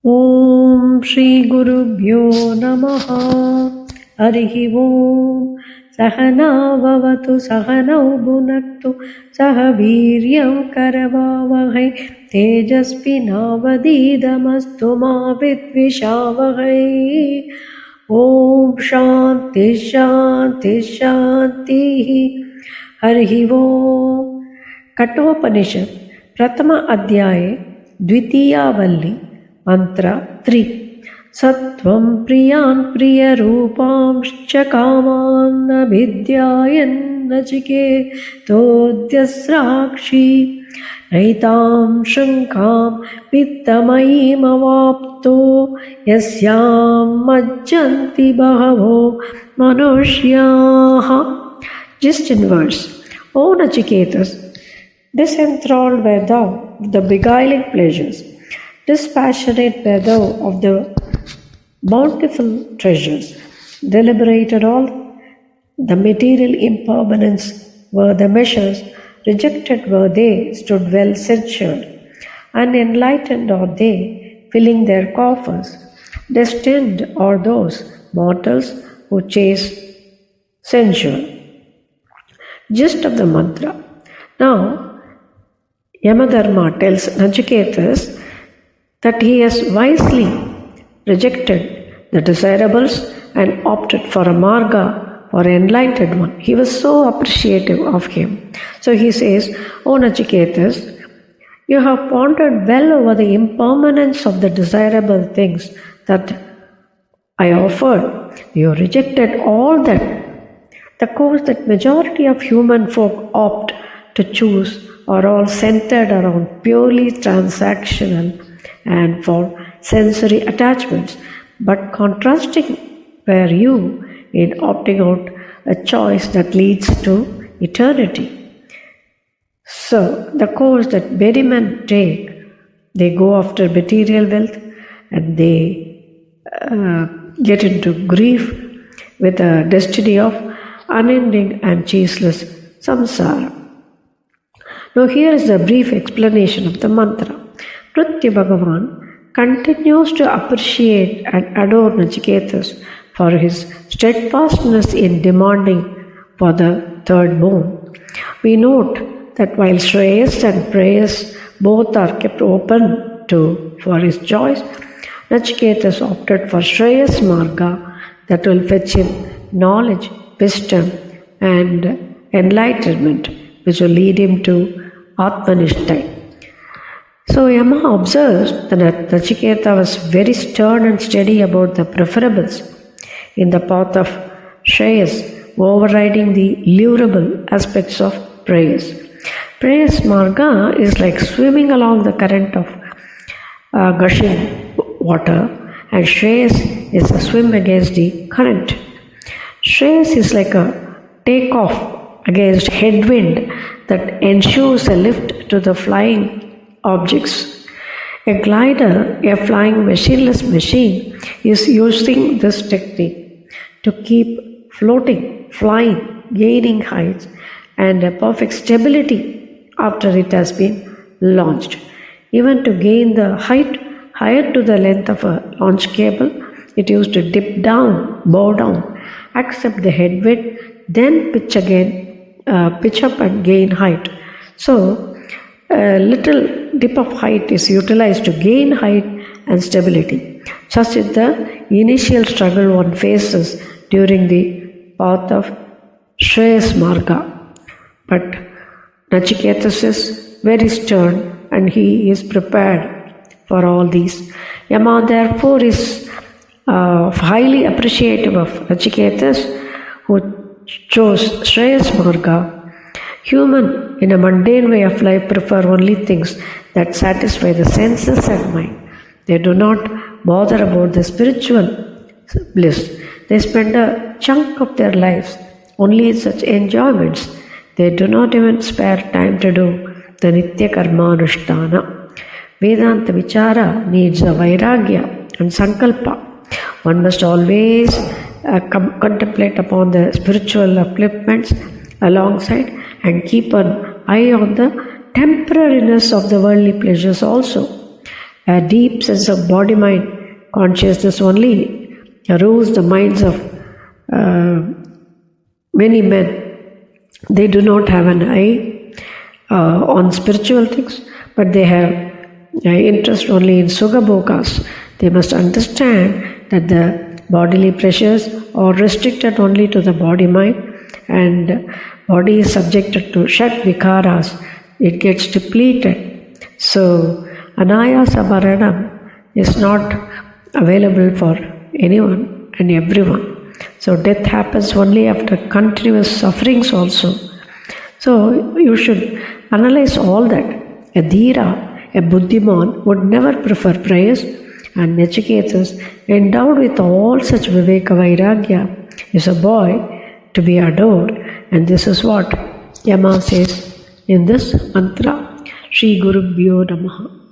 Om Shri Gurubhyo Namaha. Harihi Om. Sahana Vavatu Sahanau Bhunaktu Sahaviryam Karavavahai Tejasvinavadidamastu Ma Vidvishavahai. Om Shanti Shanti Shanti. Harihi Om. Katopanishad Pratama Adhyayam Dvitiya Valli Mantra 3. Sattvam priyan priya rupamscha kaman abhidhyayan nachiketodhyasrakshi raitam shankam vittamayim avapto yasyam majjanti bahavo manushyaha. Just in verse. O Nachiketas, disenthralled were thou of the beguiling pleasures, dispassionate were thou of the bountiful treasures, deliberated all the material impermanence were the measures, rejected were they, stood well censured, unenlightened are they, filling their coffers, destined are those mortals who chase censure. Gist of the mantra. Now, Yamadharma tells Nachiketas that he has wisely rejected the desirables and opted for a marga, for an enlightened one. He was so appreciative of him. So he says, O Nachiketas, you have pondered well over the impermanence of the desirable things that I offered. You rejected all that. The course that majority of human folk opt to choose are all centered around purely transactional and for sensory attachments, but contrasting were you in opting out a choice that leads to eternity. So, the course that many men take, they go after material wealth and they get into grief with a destiny of unending and ceaseless samsara. Now here is a brief explanation of the mantra. Prithya Bhagavan continues to appreciate and adore Nachiketas for his steadfastness in demanding for the third boon. We note that while Shreyas and Prayas both are kept open for his choice, Nachiketas opted for Shreyas Marga that will fetch him knowledge, wisdom and enlightenment, which will lead him to Atmanishtai. So Yama observes that Nachiketa was very stern and steady about the preferables in the path of Shreyas, overriding the lurable aspects of Prayas. Prayas Marga is like swimming along the current of gushing water, and Shreyas is a swim against the current. Shreyas is like a takeoff against headwind that ensures a lift to the flying objects. A glider, a flying machineless machine, is using this technique to keep floating, flying, gaining heights and a perfect stability after it has been launched. Even to gain the height higher to the length of a launch cable, it used to dip down, bow down, accept the headwind, then pitch up and gain height. So, a little dip of height is utilized to gain height and stability. Such is the initial struggle one faces during the path of Shreyas Marga. But Nachiketas is very stern and he is prepared for all these. Yama therefore is highly appreciative of Nachiketas, who chose Shreyas Marga. Human in a mundane way of life prefer only things that satisfy the senses and mind. They do not bother about the spiritual bliss. They spend a chunk of their lives only in such enjoyments. They do not even spare time to do the Nitya Karmanushtana. Vedanta Vichara needs a Vairagya and Sankalpa. One must always contemplate upon the spiritual upliftments alongside and keep an eye on the temporariness of the worldly pleasures also. A deep sense of body-mind consciousness only rules the minds of many men. They do not have an eye on spiritual things, but they have interest only in sugabhogas. They must understand that the bodily pleasures are restricted only to the body-mind, and body is subjected to shat vikaras. It gets depleted. So, anayasa maranam is not available for anyone and everyone. So, death happens only after continuous sufferings also. So, you should analyze all that. A dhira, a buddhiman, would never prefer prayers, and Nachiketas, endowed with all such viveka vairagya, is a boy to be adored. And this is what Yama says in this mantra. Shri Gurubhyo Namaha.